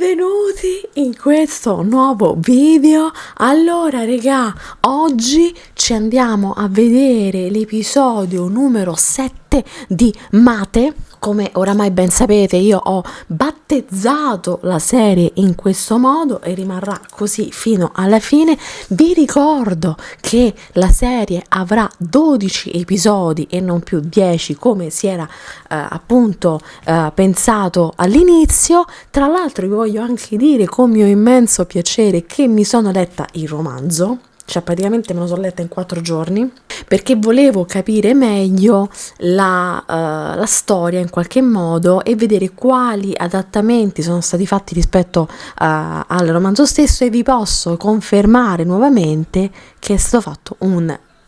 Benvenuti in questo nuovo video. Allora regà, oggi ci andiamo a vedere l'episodio numero 7 di Mate. Come oramai ben sapete, io ho battezzato la serie in questo modo e rimarrà così fino alla fine. Vi ricordo che la serie avrà 12 episodi e non più 10 come si era pensato all'inizio. Tra l'altro vi voglio anche dire con mio immenso piacere che mi sono letta il romanzo. Cioè praticamente me lo sono letta in 4 giorni perché volevo capire meglio la storia in qualche modo e vedere quali adattamenti sono stati fatti rispetto al romanzo stesso, e vi posso confermare nuovamente che è stato fatto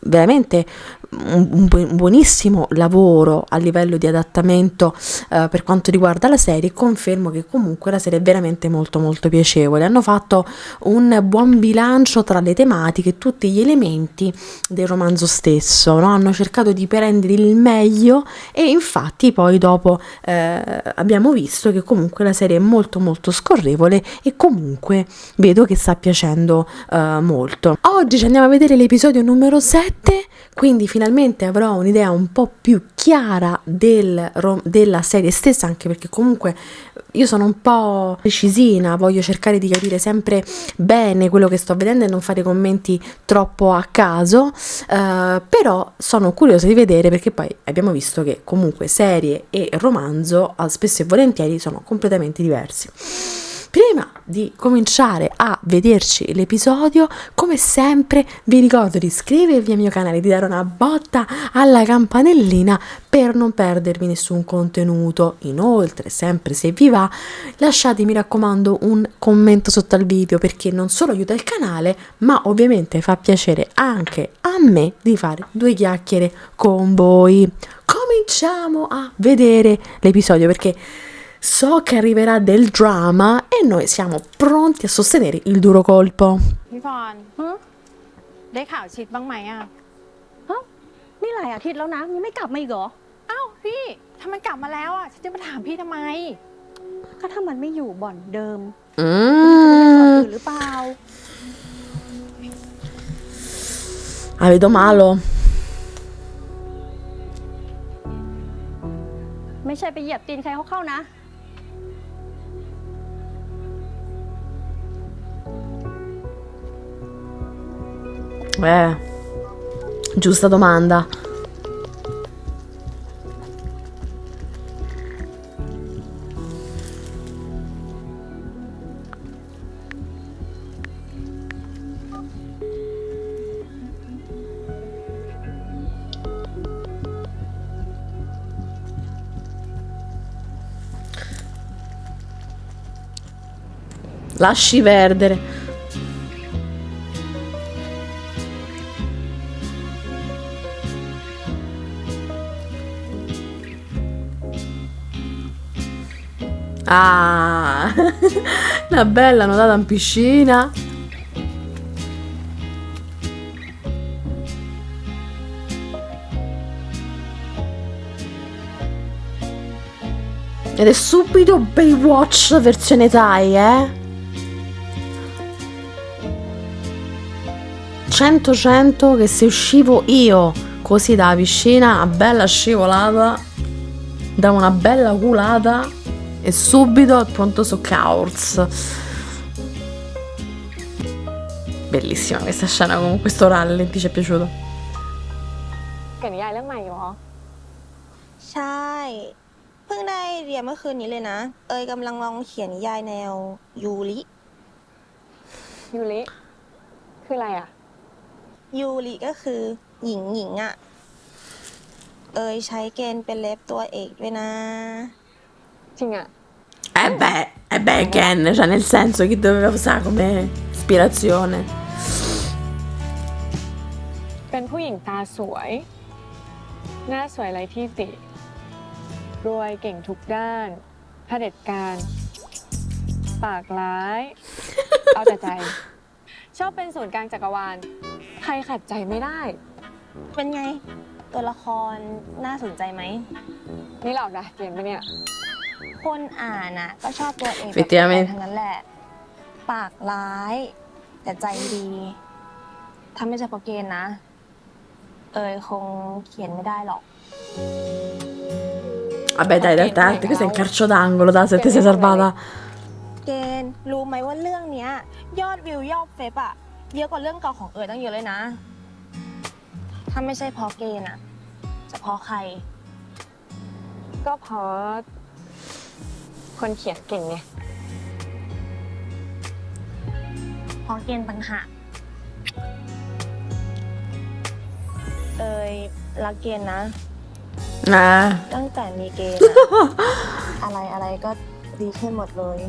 veramente un buonissimo lavoro a livello di adattamento per quanto riguarda la serie. Confermo che comunque la serie è veramente molto molto piacevole. Hanno fatto un buon bilancio tra le tematiche e tutti gli elementi del romanzo stesso, no? Hanno cercato di prendere il meglio e infatti poi dopo abbiamo visto che comunque la serie è molto molto scorrevole e comunque vedo che sta piacendo molto. Oggi ci andiamo a vedere l'episodio numero 7, quindi finalmente avrò un'idea un po' più chiara della serie stessa, anche perché comunque io sono un po' precisina, voglio cercare di capire sempre bene quello che sto vedendo e non fare commenti troppo a caso, però sono curiosa di vedere, perché poi abbiamo visto che comunque serie e romanzo spesso e volentieri sono completamente diversi. Prima di cominciare a vederci l'episodio, come sempre vi ricordo di iscrivervi al mio canale, di dare una botta alla campanellina per non perdervi nessun contenuto. Inoltre, sempre se vi va, lasciate, mi raccomando, un commento sotto al video, perché non solo aiuta il canale, ma ovviamente fa piacere anche a me di fare due chiacchiere con voi. Cominciamo a vedere l'episodio, perché so che arriverà del drama e noi siamo pronti a sostenere il duro colpo. พี่พรได้ข่าวชิดบ้างไหมอ่ะ ฮะนี่หลายอาทิตย์แล้วนะยังไม่กลับมาอีกเหรอ อ้าวพี่ถ้ามันกลับมาแล้วอ่ะฉันจะมาถามพี่ทำไม ก็ถ้ามันไม่อยู่บ่อนเดิม อื มันมจะไปบ่อนอื่นหรือเปล่า La vedo malo. ไม่ใช่ไปเหยียบตีนใครเขาเข้านะ Giusta domanda. Lasci perdere. Ah, una bella nuotata in piscina. Ed è subito Baywatch versione Thai, 100 che se uscivo io così dalla piscina, una bella scivolata, da una bella culata e subito al pronto soccorso. Bellissima questa scena, con questo rally, ti ci è piaciuto? เขียนนิยายเรื่องใหม่อยู่เหรอ ใช่ เพิ่งได้เรียนเมื่อคืนนี้เลยนะ เอยกำลังลองเขียนนิยายแนวยูริ ยูริคืออะไรอ่ะ ยูริก็คือหญิงหญิงอ่ะ เอยใช้เกณฑ์เป็นเล็บตัวเอกด้วยนะ จริงอ่ะ Ken, cioè nel senso che doveva usare come ispirazione. เป็นผู้หญิงตาสวย หน้าสวยไรที่ติ รวยเก่งทุกด้านเผด็จการ ปากร้าย เอาแต่ใจ ชอบเป็นศูนย์กลางจักรวาล ใครขัดใจไม่ได้ เป็นไง ตัวละครน่าสนใจไหม นี่หลอกนะเขียนปะเนี่ย คนอ่านอ่ะ ก็ชอบตัวเอกแบบ Effettivamente ทั้งนั้นแหละ ปากร้าย แต่ใจดี ถ้าไม่ใช่เพราะเกณฑ์นะ เอยคงเขียนไม่ได้หรอก Vabbè, dai, dai, dai, questo è un calcio d'angolo, dai, se ti sei salvata. เกณฑ์รู้ไหมว่าเรื่องเนี้ย ยอดวิวยอดเฟซอะเยอะกว่าเรื่องเก่าของเอยตั้งเยอะเลยนะ ถ้าไม่ใช่เพราะเกณฑ์อะจะเพราะใคร ก็เพราะคนเขียนเก่งไง เพราะเกณฑ์ต่างหากเอยรักเกณฑ์นะ Eh. ตั้งแต่มีเกณฑ์อะ อะไรก็ดีขึ้นหมดเลย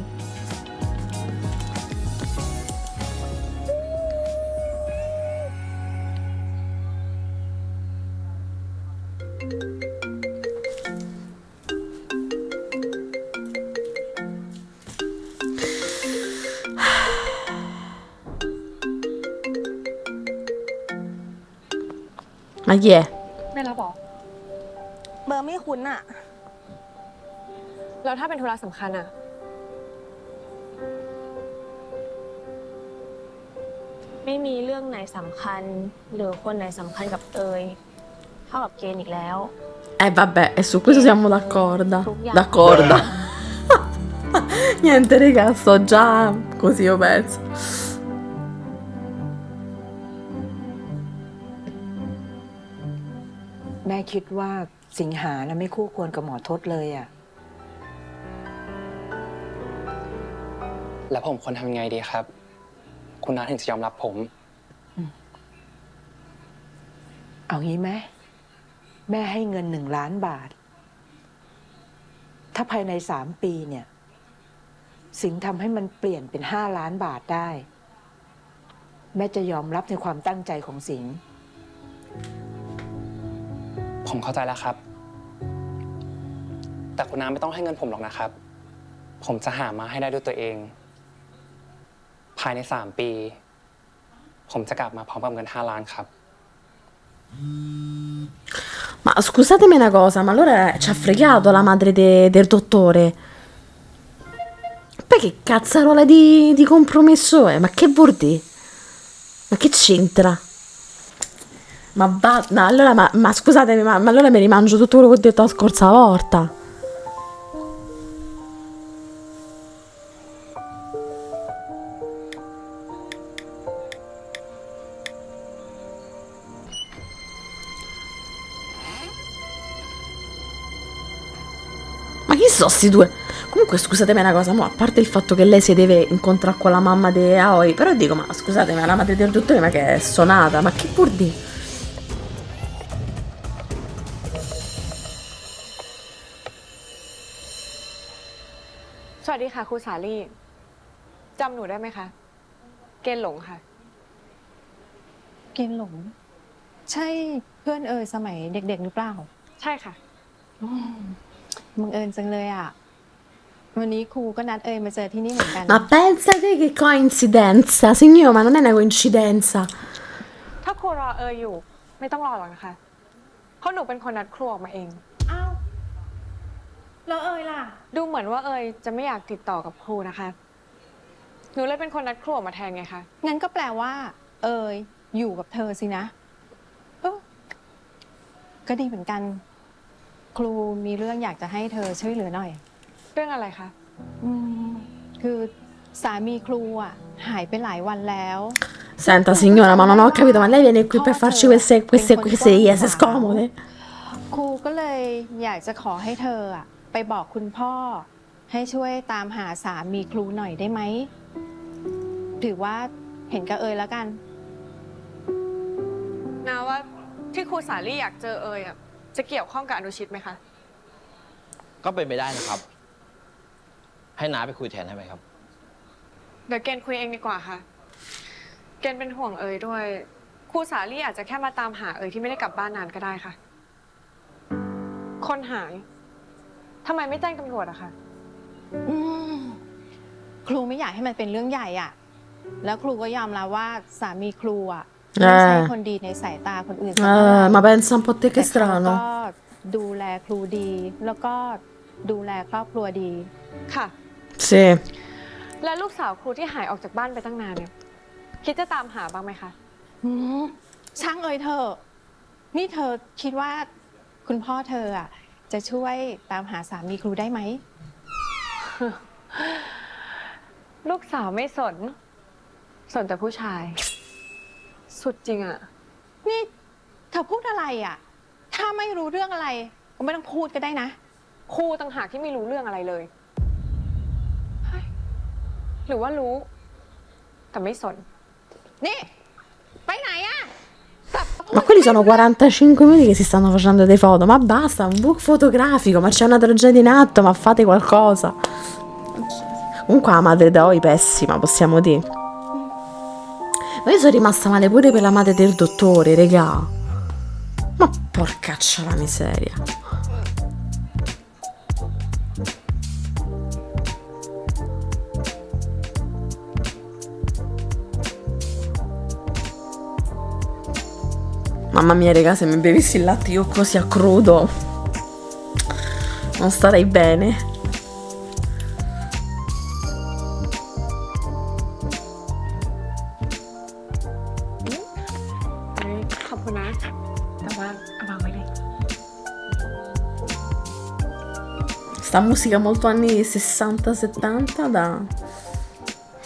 Ma chi è? ไม่รับบอก เบอร์ไม่คุ้นอะ แล้วถ้าเป็นธุระสำคัญอะ ไม่มีเรื่องไหนสำคัญ หรือคนไหนสำคัญกับเอยเท่ากับเกณฑ์อีกแล้ว Vabbè, e su questo siamo d'accordo. Proviamo. D'accordo. Niente, raga, sto già così, io penso. แม่คิดว่าสิงหานะไม่คู่ควรกับหมอทศเลยอ่ะ แล้วผมควรทำยังไงดีครับ คุณน้าถึงจะยอมรับผม เอางี้ไหมแม่ให้เงิน1,000,000 บาท ถ้าภายใน3 ปีเนี่ย สิงห์ทำให้มันเปลี่ยนเป็น5,000,000 บาทได้ แม่จะยอมรับในความตั้งใจของสิงห์ ผมเข้าใจแล้วครับ แต่คุณน้าไม่ต้องให้เงินผมหรอกนะครับ ผมจะหามาให้ได้ด้วยตัวเอง ภายใน3 ปี ผมจะกลับมาพร้อมกับเงิน5 ล้านครับ Ma scusatemi una cosa, ma allora ci ha fregato la madre del dottore? Poi che cazzarola di compromesso è? Ma che vuol dire? Ma che c'entra? Ma va, no, allora, ma scusatemi, ma allora mi rimangio tutto quello che ho detto la scorsa volta. Ma chi sono sti due? Comunque scusatemi una cosa, mo, a parte il fatto che lei si deve incontrare con la mamma di Aoi, però dico, ma scusatemi, ma la madre del dottore, ma che è sonata? Ma che vuol dire? สวัสดีค่ะครูสาลี่จำหนูได้ไหมคะ เกณฑ์หลงค่ะ เกณฑ์หลง ใช่เพื่อนสมัยเด็กๆหรือเปล่า ใช่ค่ะ บังเอิญจังเลยอ่ะ วันนี้ครูก็นัดมาเจอที่นี่เหมือนกัน Ma pensate che coincidenza, signor, ma non è una coincidenza. ถ้าครูรออยู่ ไม่ต้องรอหรอกนะคะ เพราะหนูเป็นคนนัดครูออกมาเอง อ้าวแล้วล่ะ ดูเหมือนว่าจะไม่อยากติดต่อกับครูนะคะ หนูเลยเป็นคนนัดครูออกมาแทนไงคะ งั้นก็แปลว่า อยู่กับเธอสินะก็ดีเหมือนกัน ครูมีเรื่องอยากจะให้เธอช่วยเหลือหน่อย เรื่องอะไรคะ คือสามีครูหายไปหลายวันแล้ว Senta signora, ma non ho capito, ma lei viene qui per farci queste riese scomode? ครูก็เลยอยากจะขอให้เธอไปบอกคุณพ่อ ให้ช่วยตามหาสามีครูหน่อยได้ไหมถือว่าเห็นกับแล้วกัน นาว่าที่ครูสาลี่อยากเจอจะเกี่ยวข้องกับอนุชิตไหมคะ ก็เป็นไปได้นะครับ ให้น้าไปคุยแทนให้ไหมครับ เดี๋ยวเกณฑ์คุยเองดีกว่าค่ะ เกณฑ์เป็นห่วงด้วย ครูสาลี่อาจจะแค่มาตามหาที่ไม่ได้กลับบ้านนานก็ได้ค่ะ คนหายทำไมไม่แจ้งตำรวจอะคะ ครูไม่อยากให้มันเป็นเรื่องใหญ่แล้วครูก็ยอมรับว่าสามีครูไม่ใช่คนดีในสายตาคนอื่น Ma pensa un po' te che แต่เขา strano. ก็ดูแลครูดี แล้วก็ ดูแลครอบครัวดี ค่ะ Sì. และลูกสาวครูที่หายออกจากบ้านไปตั้งนานเนี่ย คิดจะตามหาบ้างไหมคะ อืมช่างเอ่ยเธอะนี่เธอคิดว่าคุณพ่อเธออ่ะจะช่วยตามหาสามีครูได้ไหม ลูกสาวไม่สน สนแต่ผู้ชาย สุดจริงอะ นี่เธอพูดอะไรอ่ะ ถ้าไม่รู้เรื่องอะไร ก็ไม่ต้องพูดก็ได้นะ ครูต่างหากที่ไม่รู้เรื่องอะไรเลยเฮ้ยหรือว่ารู้ แต่ไม่สน นี่ ไปไหนอ่ะ Ma quelli sono 45 minuti che si stanno facendo dei foto. Ma basta, un book fotografico, ma c'è una tragedia in atto, ma fate qualcosa. Comunque la madre d'Oi pessima, possiamo dire. Ma io sono rimasta male pure per la madre del dottore, regà. Ma porcaccia la miseria. Mamma mia, raga, se mi bevessi il latte io così a crudo non starei bene. เฮ้ยขอบคุณนะ แต่ว่าเอาวางไว้เลย Sta musica molto anni 60-70 da...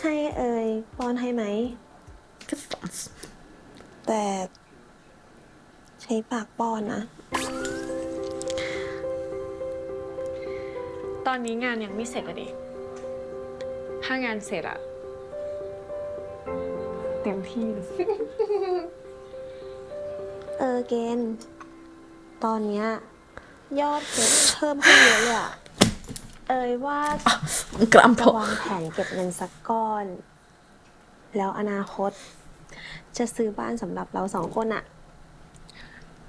ให้เอ่ยป้อนให้ไหม Che stronzo. แต่ใช้ปากป้อนนะ ตอนนี้งานยังไม่เสร็จอะดิ ถ้างานเสร็จอะเต็มที่เลย เกณฑ์ตอนเนี้ยยอดเก็บเพิ่มขึ้นเยอะเลยอะว่า Un จะ crampo. วางแผนเก็บเงินสักก้อน แล้วอนาคต จะซื้อบ้านสำหรับเราสองคนอะ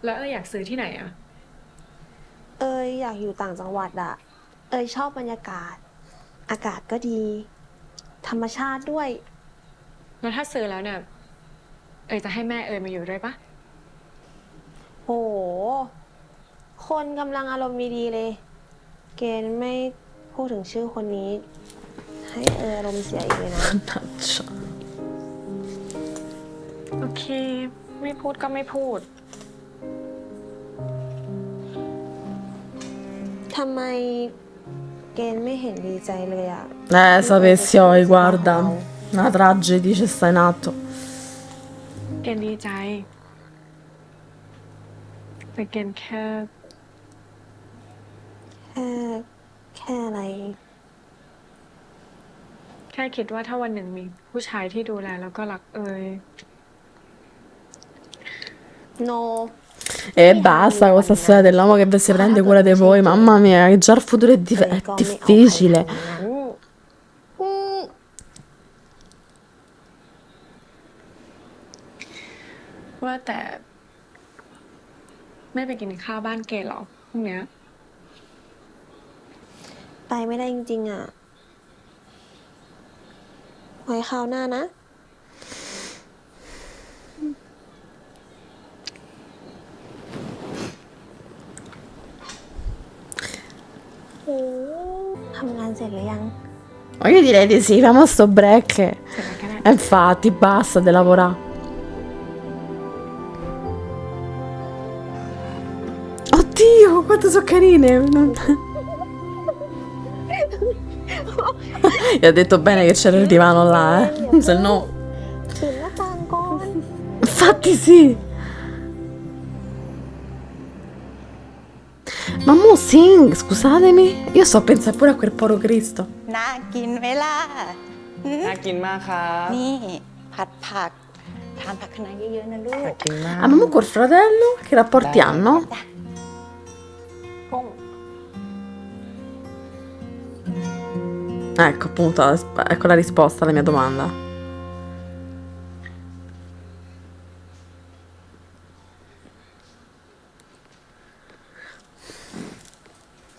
แล้วอยากซื้อที่ไหนอะ อยากอยู่ต่างจังหวัดอะชอบบรรยากาศ อากาศก็ดี ธรรมชาติด้วย แล้วถ้าซื้อแล้วเนี่ยจะให้แม่มาอยู่ด้วยปะ โห คนกำลังอารมณ์ดีๆเลย เกณฑ์ไม่พูดถึงชื่อคนนี้ ให้อารมณ์เสียอีกเลยนะ Mannaggia. โอเค ไม่พูดก็ไม่พูด ทำไมเกณฑ์ไม่เห็นดีใจเลยอะ Sapessi Oi, guarda. Una tragedia ci sta in atto. เกณฑ์ดีใจ แต่เกณฑ์แค่ แค่อะไร แค่คิดว่าถ้าวันหนึ่งมีผู้ชายที่ดูแลแล้วก็รักno E basta con questa storia dell'uomo che si prende cura di voi. Mamma mia, che già il futuro è, ก็ è ไม่เอาใครทั้ difficile. งนั้น ว่าแต่ ไม่ไปกินข้าวบ้านเกณฑ์หรอพรุ่งเนี้ย ไปไม่ได้จริงๆอะไว้คราวหน้านะ โอ้ทำงานเสร็จหรือยัง Ma io direi di sì, famo sto break. เสร็จแล้วก็ได้ E infatti, basta di lavorare. Oddio, quanto sono carine. Gli ho detto bene che c'era il divano là, se no... ปิดหน้าต่างก่อน Infatti sì. Ma mo sing, scusatemi. Io sto a pensare pure a quel poro Cristo. น่ากินไหมล่ะ น่ากินมากครับ นี่ ผัดผัก ทานผักคะน้าเยอะๆนะลูก น่ากินมาก Ah, ma mo col fratello? Che rapporti Dai. hanno? กุ้ง Ecco appunto, ecco la risposta alla mia domanda.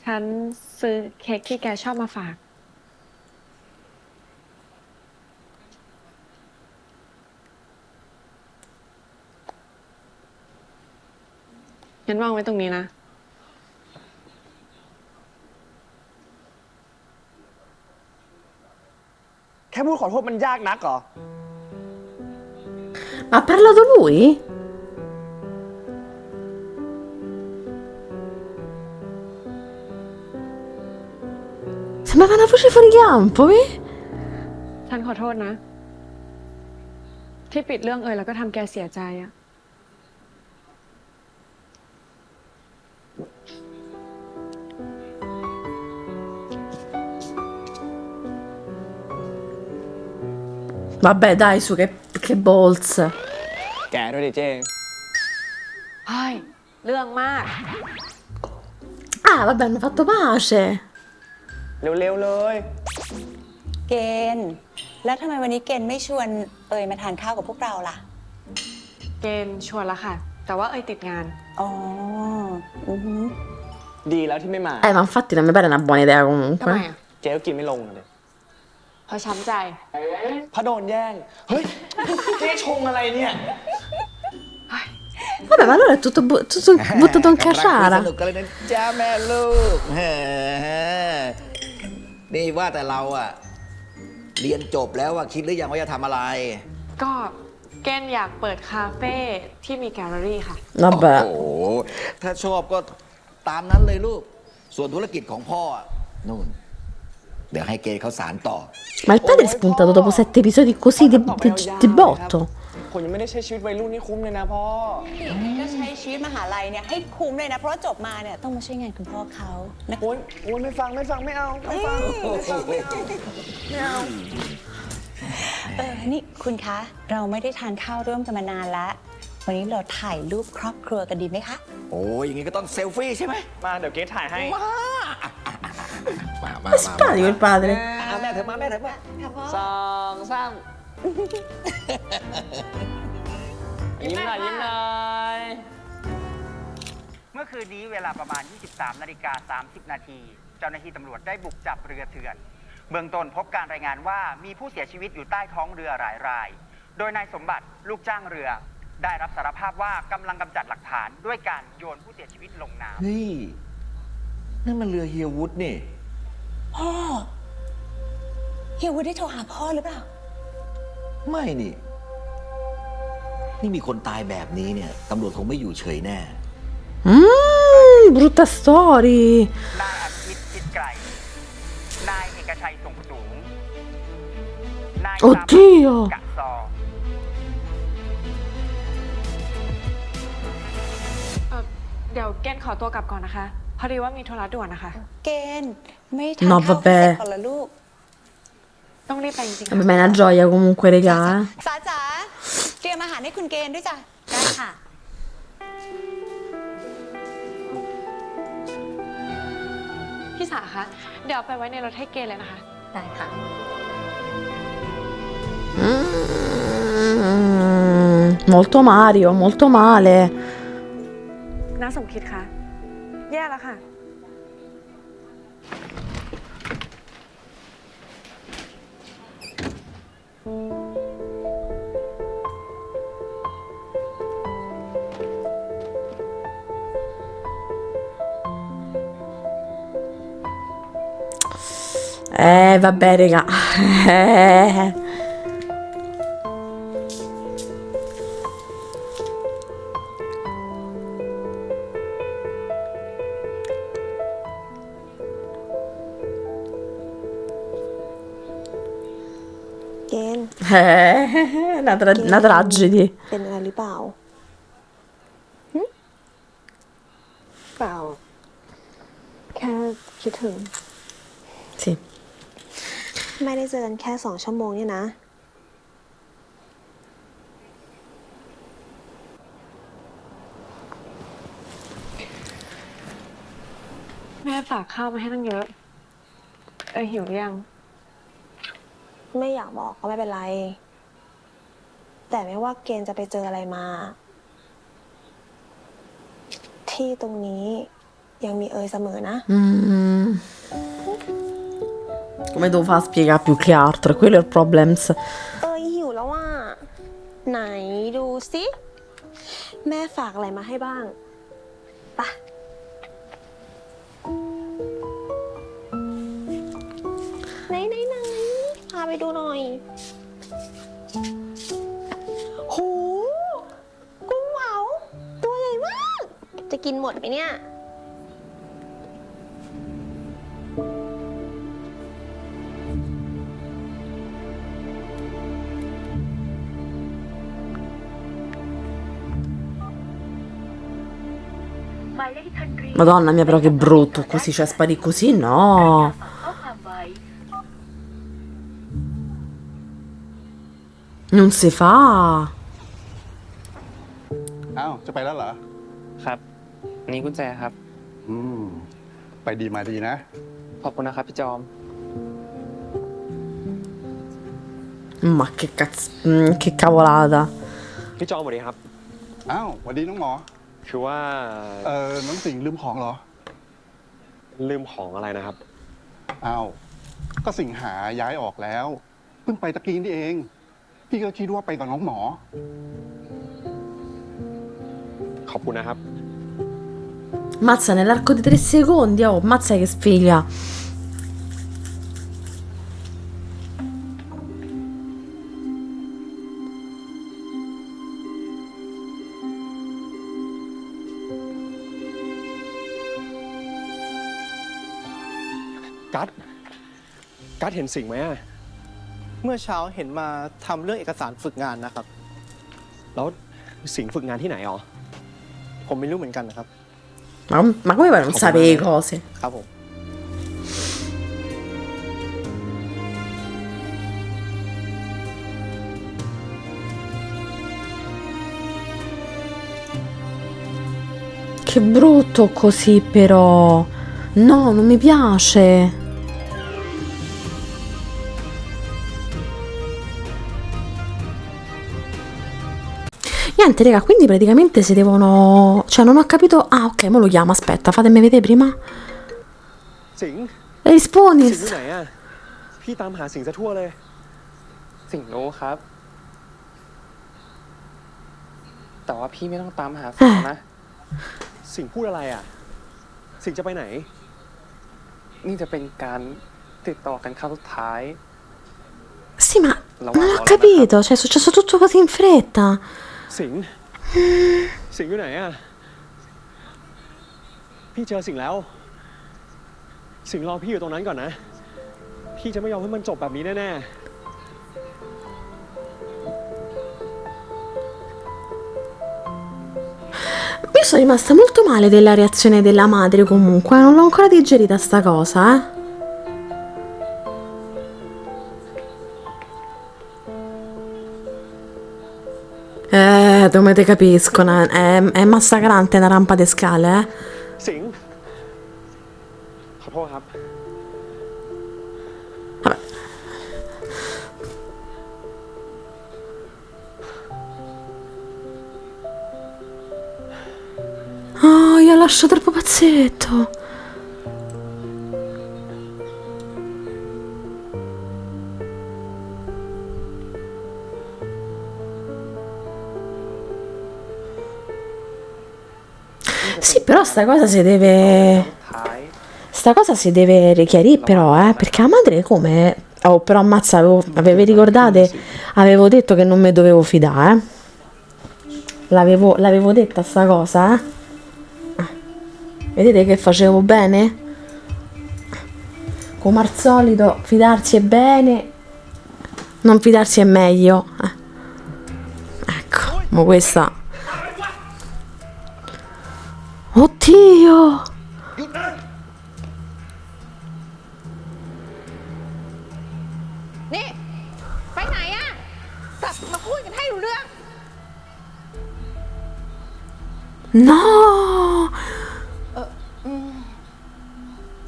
ฉันซื้อเค้กที่แกชอบมาฝาก งั้นวางไว้ตรงนี้นะ ค่พูดขอโทษมันยากนักเหรอ Ma ha parlato lui? Sembrava una voce fuori campo, eh? ฉันขอโทษนะ ที่ปิดเรื่องแล้วก็ทำแกเสียใจอะ Vabbè, dai, su, che balls. แกด้วยดิเจ เฮ้ย เรื่องมาก Ah, vabbè, hanno fatto pace. เร็วๆเลย เกณฑ์แล้วทำไมวันนี้เกณฑ์ไม่ชวนมาทานข้าวกับพวกเราล่ะ เกณฑ์ชวนแล้วค่ะ แต่ว่าติดงาน อ๋อ อือหือ ดีแล้วที่ไม่มา Ma infatti non mi pare una buona idea ทำไม comunque. อะ เจ๊ก็กินไม่ลงเลย เพราะช้ำใจ พระโดนแย่ง เฮ้ย เจ๊ชงอะไรเนี่ย Vabbè, ma allora è tutto, tutto buttato in ส caciara. นุกกันเลยนะจ้าแม่ลูกเฮ้อนี่ว่าแต่เราอะเรียนจบแล้วอะคิดหรือยังว่าจะทำอะไร ก็เกณฑ์อยากเปิดคาเฟ่ที่มีแกลเลอรี่ค่ะ Vabbè. โอ้โห ถ้าชอบก็ตามนั้นเลยลูก ส่วนธุรกิจของพ่ออะนู่น เดี๋ยวให้เกย์เขาสารต่อ Ma il padre è spuntato dopo 7 episodi così di botto. ผมยังไม่ได้ใช้ชีวิตวัยรุ่นนี่คุ้มเลยนะพ่อ ก็ใช้ชีวิตมหาลัยเนี่ยให้คุ้มเลยนะ เพราะว่าจบมาเนี่ยต้องมาช่วยงานคุณพ่อเขานะ โอ้ยไม่ฟังไม่เอาไม่ฟัง นี่คุณคะ เราไม่ได้ทานข้าวร่วมกันมานานแล้ว วันนี้เราถ่ายรูปครอบครัวกันดีไหมคะ โอ้ยอย่างงี้ก็ต้องเซลฟี่ใช่ไหม มาเดี๋ยวเก๊ถ่ายให้ มา Simpatico il padre. แม่เถอะมาแม่เถอะมา 2 3 ยิ้มหน่อยยิ้มหน่อย เมื่อคืนนี้เวลาประมาณ 23:30 นาที เจ้าหน้าที่ตำรวจได้บุกจับเรือเถื่อน เบื้องต้นพบการรายงานว่ามีผู้เสียชีวิตอยู่ใต้ท้องเรือหลายราย โดยนายสมบัติลูกจ้างเรือ ได้รับสารภาพว่ากำลังกำจัดหลักฐานด้วยการโยนผู้เสียชีวิตลงน้ำ เฮ้ยนั่นมันเรือเฮียวุฒนี่ พ่อเฮียวุฒิได้โทรหาพ่อหรือเปล่า ไม่นี่ นี่มีคนตายแบบนี้เนี่ยตำรวจคงไม่อยู่เฉยแน่ Brutta story. นายอภิชิตจิตไกรนายเอกชัยส่งสูง นาย Oddio กะซอ เดี๋ยวเกณฑ์ขอตัวกลับก่อนนะคะ พอดีว่ามีธุระด่วนนะคะ เกณฑ์ไม่ทาน No, ข้าว vabbè เสร็จก่อนละลูก ต้องรีบไปจริงๆ Vabbè, ma è una gioia comunque, regà. สาจ๋าเตรียมอาหารให้คุณเกณฑ์ด้วยจ้ะ ได้ค่ะ พี่สาคะ เดี๋ยวเอาไปไว้ในรถให้เกณฑ์เลยนะคะ ได้ค่ะ Molto Mario, molto male. น้าสมคิดคะ แย่แล้วค่ะ Vabbè, regà. Una tragedy. เป็นอะไรหรือเปล่าเปล่า แค่คิดถึง Sì. ไม่ได้เจอกันแค่2 ชั่วโมงเนี่ยนะ แม่ฝากข้าวมาให้ตั้งเยอะ หิวยัง ไม่อยากบอกก็ไม่เป็นไร แต่ไม่ว่าเกณฑ์จะไปเจออะไรมา ที่ตรงนี้ยังมีเสมอนะ Come devo far a spiegare più che altro? Quello è il problem. หิวแล้วอ่ะ ไหนดูสิ แม่ฝากอะไรมาให้บ้างไปะไหนฝ าไปดูหน่อยโหกุ้งเผาตัวใหญ่มาก จะกินหมดไหมเนี่ย Madonna mia, però che brutto, così, cioè spari così, no. Non si fa. อ้าวจะไปแล้วเหรอ ครับ นี่กุญแจครับ ไปดีมาดีนะ ขอบคุณนะครับพี่จอม Ma che cazzo, che cavolata. พี่จอมสวัสดีครับ อ้าวสวัสดีน้องหมอ คือว่า น้องสิงห์ลืมของเหรอ ลืมของอะไรนะครับ อ้าวก็สิงหาย้ายออกแล้ว เพิ่งไปตะกี้นี่เอง พี่ก็คิดว่าไปกับน้องหมอ ขอบคุณนะครับ Mazza nell'arco di 3 secondi, oh, mazza che sfiglia.กัดเห็นสิ่งไหมอะ เมื่อเช้าเห็นมาทำเรื่องเอกสารฝึกงานนะครับ แล้วสิ่งฝึกงานที่ไหนอ๋อ ผมไม่รู้เหมือนกันนะครับ Ma come fai a non sapere cose? ครับผม Che brutto così però. No, non mi piace. Niente, raga, quindi praticamente si devono... Cioè, non ho capito... Ah, ok, mo lo chiamo, aspetta, fatemi vedere prima. สิงห์ Rispondi. สิงห์อยู่ไหนอะพี่ตามหาสิ่งซะทั่วเลย สิ่งรู้ครับ แต่ว่าพี่ไม่ต้องตามหาสิ่งนะ สิ่งพูดอะไรอะสิ่งจะไปไหน นี่จะเป็นการติดต่อกันครั้งสุดท้าย Sì, ma non ho capito, cioè è successo tutto così in fretta. สิงห์สิงห์อยู่ไหนอะพี่เจอสิ่งแล้ว สิ่งรอพี่อยู่ตรงนั้นก่อนนะ พี่จะไม่ยอมให้มันจบแบบนี้แน่ๆ Io sono rimasta molto male della reazione della madre comunque, non l'ho ancora digerita sta cosa, eh. Come te capiscono, è massacrante una rampa di scale, eh. สิงห์ขอโทษครับ Vabbè. Oh, io lascio troppo pazzetto. Sì, però sta cosa si deve... Sta cosa si deve richiarire però, perché la madre come... Oh, però ammazza, avevi ricordate? Avevo detto che non mi dovevo fidare, L'avevo detta sta cosa, Vedete che facevo bene? Come al solito, fidarsi è bene, non fidarsi è meglio. Ecco, ma questa... Oddio! นี่ ไปไหนอะกลับมาพูดกันให้รู้เรื่อง No!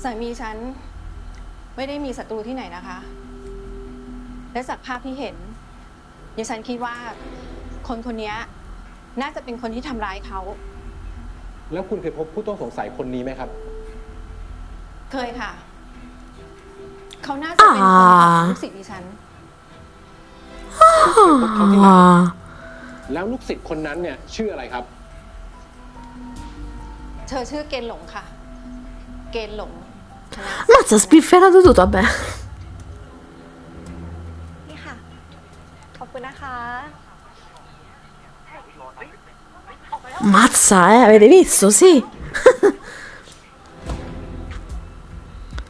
สามีฉันไม่ได้มีศัตรูที่ไหนนะคะ และจากภาพที่เห็นดิฉันคิดว่าคนคนนี้น่าจะเป็นคนที่ทำร้ายเขา แล้วคุณเคยพบผู้ต้องสงสัยคนนี้ไหมครับ เคยค่ะ เขาน่าจะเป็นคนของลูกศิษย์ดิฉัน แล้วลูกศิษย์คนนั้นเนี่ยชื่ออะไรครับ เธอชื่อเกณฑ์หลงค่ะ เกณฑ์หลง Mazza, spifferato tutto, vabbè. อบคุณนะคะ Mazza, avete visto? Sì.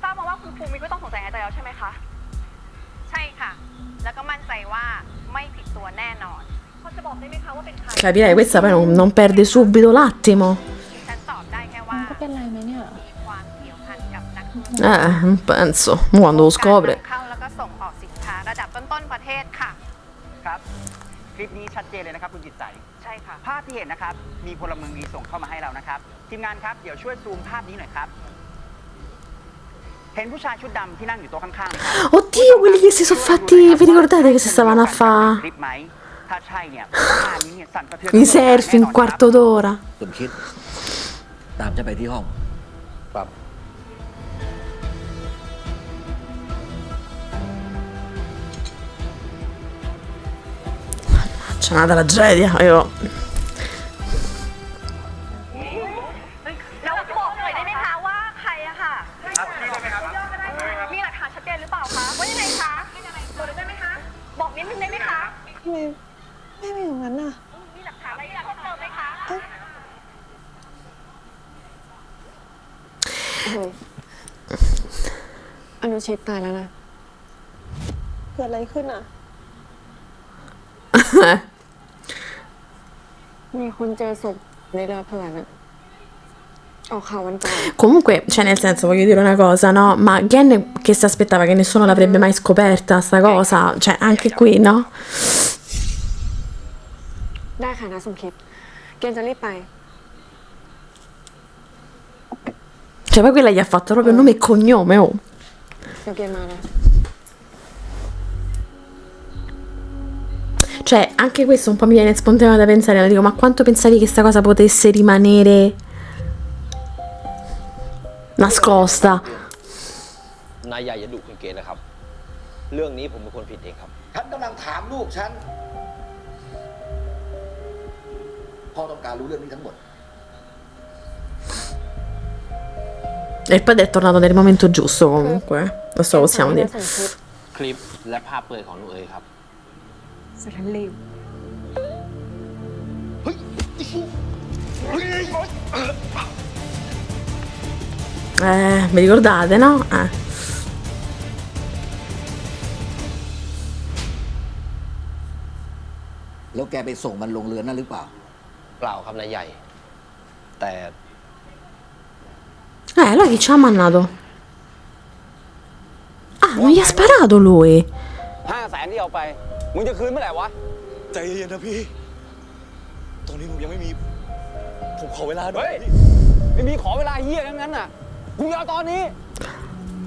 ทราบมาว่าคุณครูมีผู้ต้องสงสัยในใจแล้วใช่ไหมคะ ใช่ค่ะ แล้วก็มั่นใจว่าไม่ผิดตัวแน่นอนพอจะบอกได้ไหมคะว่าเป็นใคร Capirei, questa poi non perde subito l'attimo. ฉันตอบได้แค่ว่า ก็เป็นไรไหมเนี่ย มีความเกี่ยวพันกับนักธุรกิจ Non penso. Mo quando lo scopre. เข้าแล้วก็ส่งออกสินค้าระดับต้นๆประเทศค่ะ ครับ คลิปนี้ชัดเจนเลยนะครับคุณจิตใจ ใช่ค่ะ ภาพที่เห็นนะครับ มีพลเมืองดีส่งเข้ามาให้เรานะครับ ทีมงานครับ เดี๋ยวช่วยซูมภาพนี้หน่อยครับ เห็นผู้ชายชุดดำที่นั่งอยู่โต๊ะข้างๆไหมครับ Oddio, quelli che si sono fatti. Vi ricordate che si stavano a ค fare ลิปไหม ถ้าใช่เนี่ยงานนี้เนี่ยสั่นสะเทือน i selfie un quarto d'ora? สมคิด ตามฉันไปที่ห้อง ครับ C'è una tragedia. Io. แล้วบอกหน่อยได้ไหมคะว่าใครอะค่ะ มีหลักฐานชัดเจนหรือเปล่าคะว่ายังไงคะบอกได้ไหมคะ บอกนิดนึงได้ไหมคะ ทำไมแม่เป็นอย่างนั้นน่ะ มีหลักฐานอะไรอยากเพิ่มเติมไหมคะ อนุชิตตายแล้วนะ เกิดอะไรขึ้นอ่ะ มีคนเจอศพในเรือเผื่อนอะออกข่าววันก่อน Comunque, cioè nel senso, voglio dire una cosa, no? Ma Gen che si aspettava che nessuno l'avrebbe mai scoperta sta cosa? Cioè, anche qui, no? ได้ค่ะนะสมคิด เกณฑ์จะรีบไป Cioè, poi quella gli ha fatto proprio nome e cognome, oh. เดี๋ยวเกณฑ์มานะ Cioè, anche questo un po' mi viene spontaneo da pensare, ma dico, ma quanto pensavi che sta cosa potesse rimanere nascosta? นายใหญ่อย่าดุคุณเกณฑ์นะครับ เรื่องนี้ผมเป็นคนผิดเองครับ ฉันกำลังถามลูกฉัน พ่อต้องการรู้เรื่องนี้ทั้งหมด E poi è tornato nel momento giusto comunque, questo possiamo dire. คลิปและภาพเปลือยของลุงเอ๋ยครับ สถานเลว Vi ricordate, no? แล้วแกไปส่งมันลงเรือนั่นหรือเปล่า เปล่าครับนายใหญ่ แต่ Allora chi ci ha mandato? Ah, non gli ha sparato lui. 500,000ที่เอาไป มึงจะคืนเมื่อไหร่วะ ใจเย็นๆนะพี่ ตอนนี้ผมยังไม่มี ผมขอเวลาหน่อย ไม่มีขอเวลาเหี้ยทั้งนั้นน่ะ กูจะเอาตอนนี้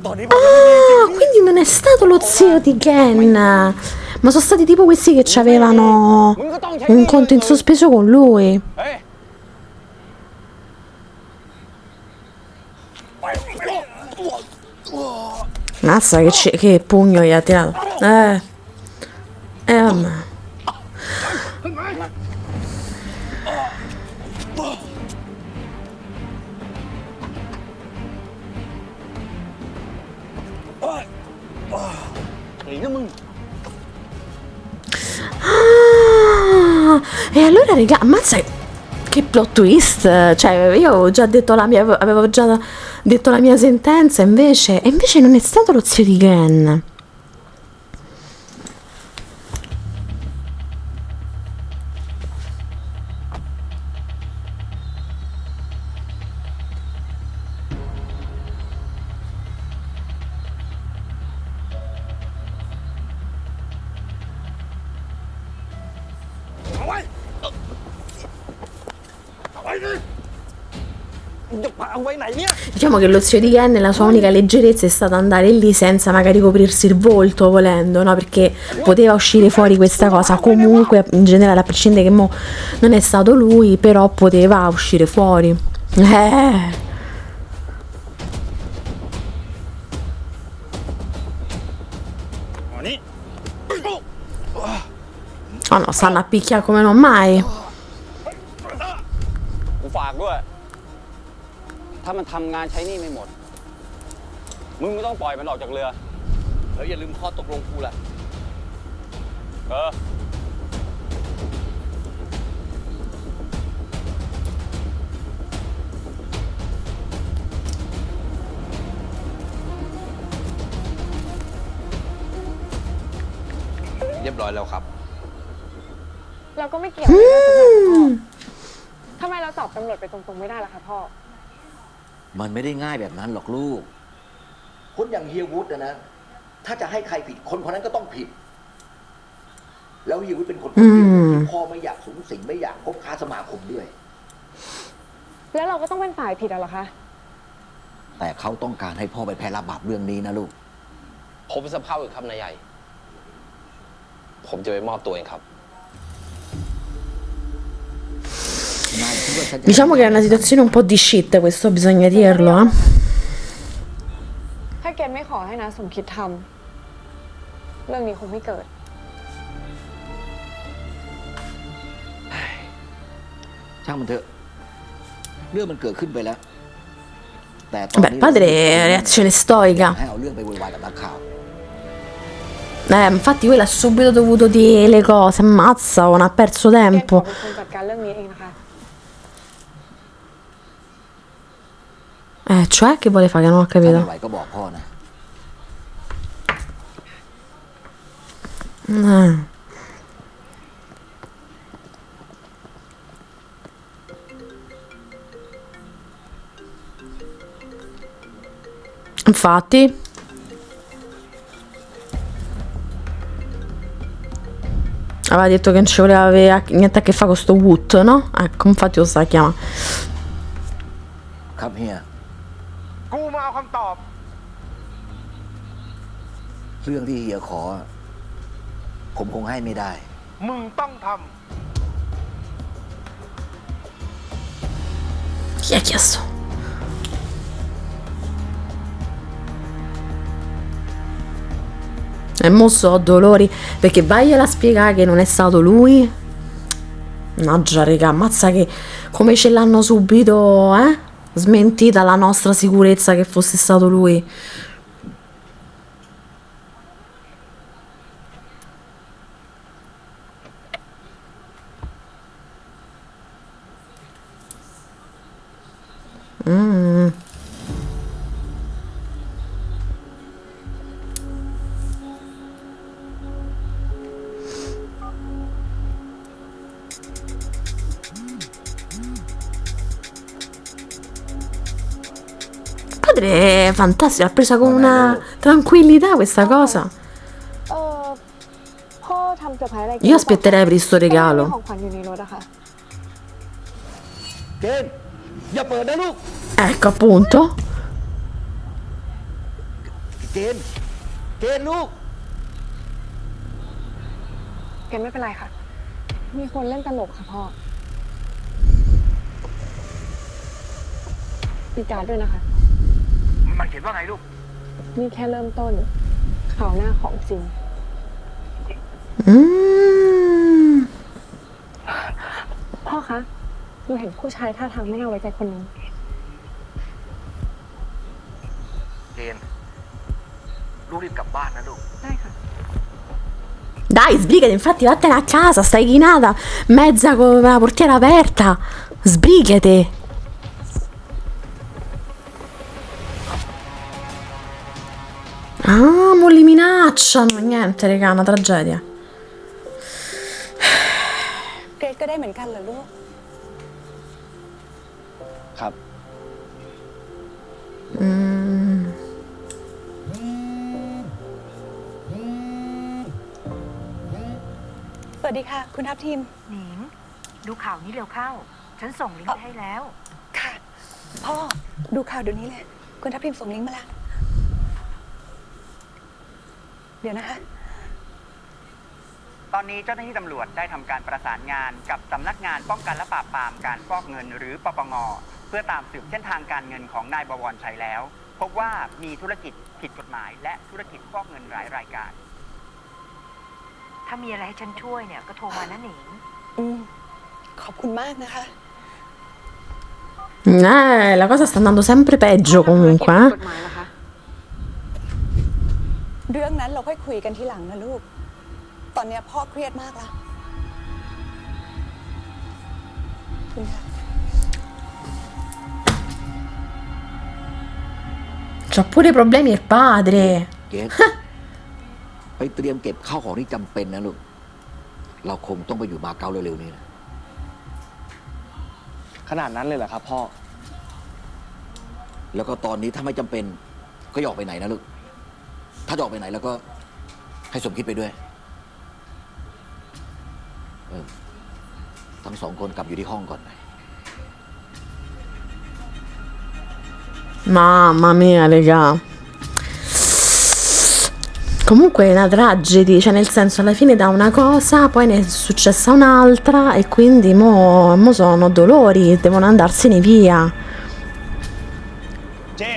ตอนนี้ผมยังไม่มีจริง Quindi non è stato lo zio di Gen, ma sono stati tipo questi che avevano un conto in sospeso con lui. เฮ้ย Mazza che pugno gli ha tirato. Vabbè. หนีนะมึง Ah, e allora raga, ammazza che plot twist. Cioè, io avevo già detto la mia, avevo già detto la mia sentenza, e invece non è stato lo zio di Gen. Diciamo che lo zio di Ken, la sua unica leggerezza è stata andare lì senza magari coprirsi il volto volendo, no? Perché poteva uscire fuori questa cosa. Comunque, in generale, a prescindere che mo non è stato lui, però poteva uscire fuori. Oh no, stanno a picchiare come non mai. กูฝากด้วย ถ้ามันทำงานใช้หนี่ไม่หมด มึงไม่ต้องปล่อยมันออกจากเรือ แล้วอย่าลืมข้อตกลงกูล่ะ เออ เรียบร้อยแล้วครับ เราก็ไม่เกี่ยวเลยนะพ่อทำไมเราตอบตำรวจไปตรงๆไม่ได้ล่ะคะพ่อ มันไม่ได้ง่ายแบบนั้นหรอกลูก คนอย่างเฮียวุฒินะ ถ้าจะให้ใครผิด คนคนนั้นก็ต้องผิด แล้วเฮียวุฒิเป็นคนเดียวที่พ่อไม่อยากสูงสิงไม่อยากคบค้าสมาคมด้วย แล้วเราก็ต้องเป็นฝ่ายผิดเหรอคะ แต่เขาต้องการให้พ่อไปแพ้รับบาปเรื่องนี้นะลูก ผมสะเพร่าอีกครับนายใหญ่ ผมจะไปมอบตัวเองครับ Diciamo che è una situazione un po' di shit, questo bisogna dirlo, eh. ถ้าเกณฑ์ไม่ขอให้นะสมคิดทำเรื่องนี้คงไม่เกิด ช่างมันเถอะ เรื่องมันเกิดขึ้นไปแล้ว แต่ตอน Beh, นี้ il padre reazione stoica. ให้เอาเรื่องไปโวยวายกับนักข่าว Infatti quella ha subito dovuto dire le cose, ammazza, non ha perso เกณฑ์ขอ tempo. เป็นคนจัดการเรื่องนี้เองนะคะ Cioè che vuole fare? Che non ho ถ้าไม่ capito. ไหวก็บอกพ่อนะ Eh. Infatti aveva detto che non ci voleva avere niente a che fare con sto Wood, no? Ecco, infatti lo sa chiama. ครับเฮีย กูมาเอาคำตอบ เรื่องที่เฮียขอ ผมคงให้ไม่ได้ มึงต้องท Chi ha chiesto? E mo so dolori perché vagliela a spiegare che non è stato lui. Mannaggia raga, ammazza che come ce l'hanno subito, smentita la nostra sicurezza che fosse stato lui. Padre è fantastico, l'ha presa con una tranquillità questa cosa. พ่อทำเซอร์ไพรส์อะไร Io aspetterei per sto มี regalo. ของขวัญอยู่ในรถอะค่ะ เกณฑ์อย่าเปิดนะลูก Ecco appunto. เกณฑ์ลูก เกณฑ์ไม่เป็นไรค่ะ มีคนเล่นตลกค่ะพ่อมีการ์ดด้วยนะคะ ำมันเขียนว่าไงลูก นี่แค่เริ่มต้นข่าวหน้าของจริง พ่อคะหนูเห็นผู้ชายท่าทางไม่น่าไว้ใจคนนึง เกณฑ์ลูกรีบกลับบ้านนะลูก ได้ค่ะ Dai, sbrigati, infatti vattene a casa, stai chinata, mezza con la portiera aperta. Sbrigati. Ah, mo li minacciano. Niente, raga, una tragedia. เกรดก็ได้เหมือนกันเหรอลูก ครับ สวัสดีค่ะ คุณทัพทีม หนิง ดูข่าวนี้เร็วเข้า ฉันส่งลิงก์ไปให้แล้ว ค่ะ พ่อ ดูข่าวเดี๋ยวนี้เลย คุณทัพทีมส่งลิงก์มาแล้ว เดี๋ยวนะคะ ตอนนี้เจ้าหน้าที่ตำรวจได้ทำการประสานงานกับสำนักงานป้องกันและปราบปรามการฟอกเงินหรือปปง.เพื่อตามสืบเส้นทางการเงินของนายบวรชัยแล้ว พบว่ามีธุรกิจผิดกฎหมายและธุรกิจฟอกเงินหลายรายการ ถ้ามีอะไรให้ฉันช่วยเนี่ยก็โทรมานะหนิง ขอบคุณมากนะคะ La cosa sta andando sempre peggio comunque, กฎหมายเหรอคะ เรื่องนั้นเราค่อยคุยกันทีหลังนะลูก ตอนเนี้ยพ่อเครียดมากแล้วคุณค่ะ C'ha pure problemi il padre. เกณฑ์ ไปเตรียมเก็บข้าวของที่จำเป็นนะลูก เราคงต้องไปอยู่มาเก๊าเร็วๆนี้นะ ขนาดนั้นเลยเหรอครับพ่อ แล้วก็ตอนนี้ถ้าไม่จำเป็นก็อย่าออกไปไหนนะลูก ถ้าจะออกไปไหนแล้วก็ให้สมคิดไปด้วย ทั้ง2 คนกลับอยู่ที่ห้องก่อนไป Mamma mia, raga. Comunque è una tragedy, cioè nel senso alla fine da una cosa poi ne è successa un'altra e quindi mo sono dolori, devono andarsene via. เจ๊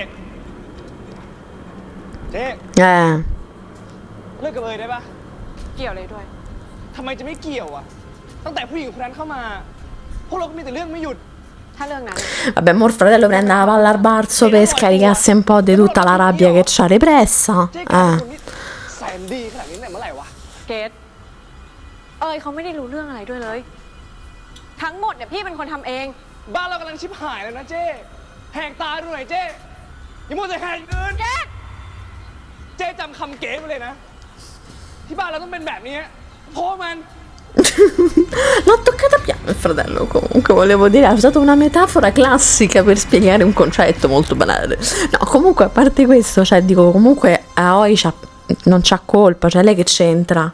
เลิกกับเอยได้ปะ เกี่ยวอะไรด้วย ทำไมจะไม่เกี่ยวอ่ะ ตั้งแต่ผู้หญิงคนนั้นเข้ามาพวกเราก็มีแต่เรื่องไม่หยุด ถ้าเรื่องนั้น Vabbè, mo il fratello prende la palla al balzo per scaricarsi un po' di tutta la rabbia che c'ha repressa. แสนดีขนาดนี้แต่เมื่อไหร่วะ เกตเอ้ยเขาไม่ได้รู้เรื่องอะไรด้วยเลย ทั้งหมดเนี่ยพี่เป็นคนทำเอง บ้านเรากำลังชิบหายแล้วนะเจ๊แหกตาดูหน่อยเจ๊อย่ามัวแต่แหกอย่างอื่นเจ๊จำคำเก๋ไปเลยนะ ที่บ้านเราต้องเป็นแบบนี้เพราะมัน L'ho toccata piano il fratello, comunque volevo dire, ha usato una metafora classica per spiegare un concetto molto banale. No, comunque a parte questo, cioè dico, comunque Aoi non c'ha colpa, cioè lei che c'entra.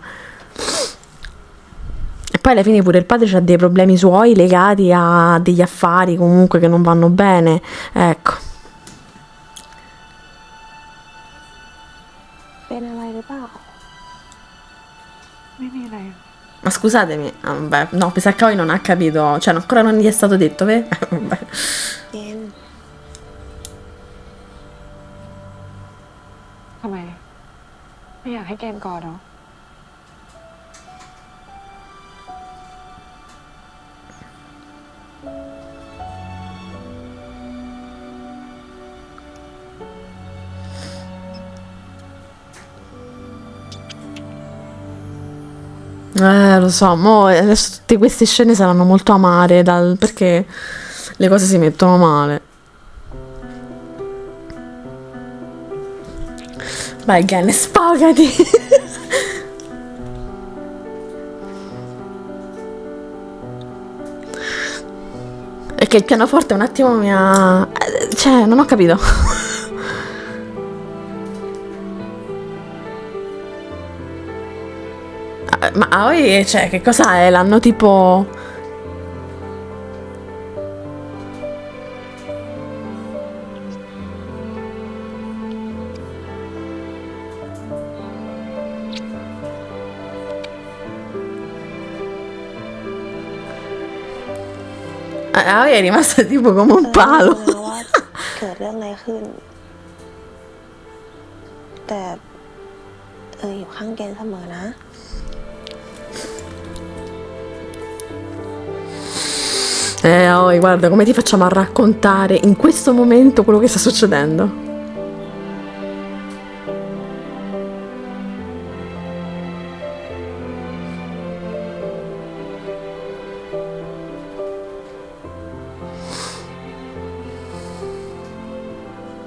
E poi alla fine pure il padre ha dei problemi suoi legati a degli affari comunque che non vanno bene, ecco. เป็นอะไรหรือเปล่า ไม่มีอะไร Ma scusatemi, vabbè, no, mi sa che Aoi non ha capito, cioè ancora non gli è stato detto, vabbè. เกณฑ์ ทำไม ไม่อยากให้เกณฑ์กอดเหรอ Lo so, mo adesso tutte queste scene saranno molto amare perché le cose si mettono male. Vai, Gen, sfogati! È che il pianoforte un attimo mi ha... cioè, non ho capito. Ma Aoi, cioè, che cosa è? L'hanno tipo... Aoi è rimasta tipo come un palo. ว่าเกิดเรื่องอะไรขึ้น แต่อยู่ข้างเกณฑ์เสมอนะ Aoi, guarda come ti facciamo a raccontare in questo momento quello che sta succedendo.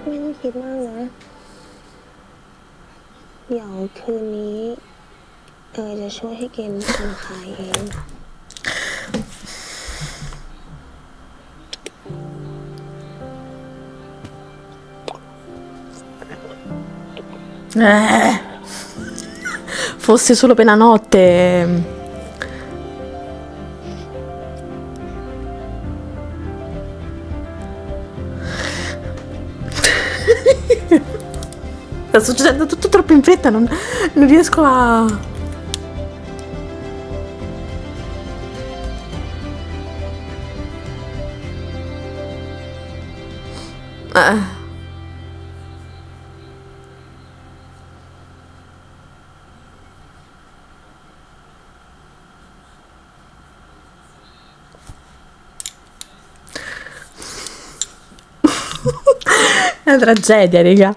ไม่ต้องคิดมากนะ เดี๋ยวคืนนี้จะช่วยให้เกณฑ์ผ่อนคลายเอง Fosse solo per la notte. Sta succedendo tutto troppo in fretta, non riesco a... È una tragedia, raga.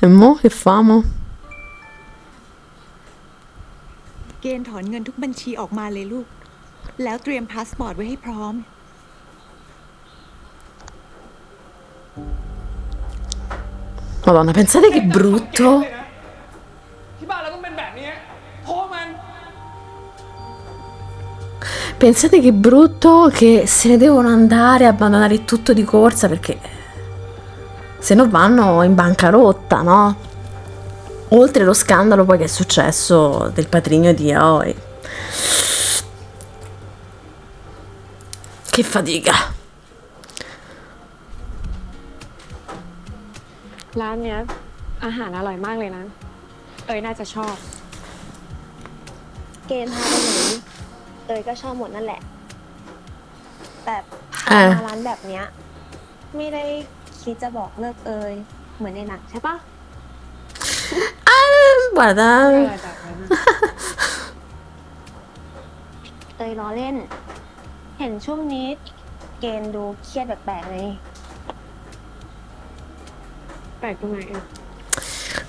E mo che famo? เกณฑ์ถอนเงินทุกบัญชีออกมาเลยลูก แล้วเตรียมพาสปอร์ตไว้ให้พร้อม Madonna, pensate che brutto. ที่บ้านเราต้องเป็น Pensate che brutto che se ne devono andare, abbandonare tutto di corsa perché se no vanno in bancarotta, no? Oltre lo scandalo poi che è successo del patrigno di Aoi. Che fatica. ร้านเนี้ยอาหารอร่อยมากเลยนะ น่าจะชอบ เกณฑ์พาไปไหนเอยก็ชอบหมดนั่นแหละ แต่พามาร้านแบบเนี้ยไม่ได้คิดจะบอกเลิกเอยเหมือนในหนังใช่ปะ Guarda. เอยล้อเล่น เห็นช่วงนี้เกณฑ์ดูเครียดแปลกๆเลย แปลกตรงไหนอ่ะ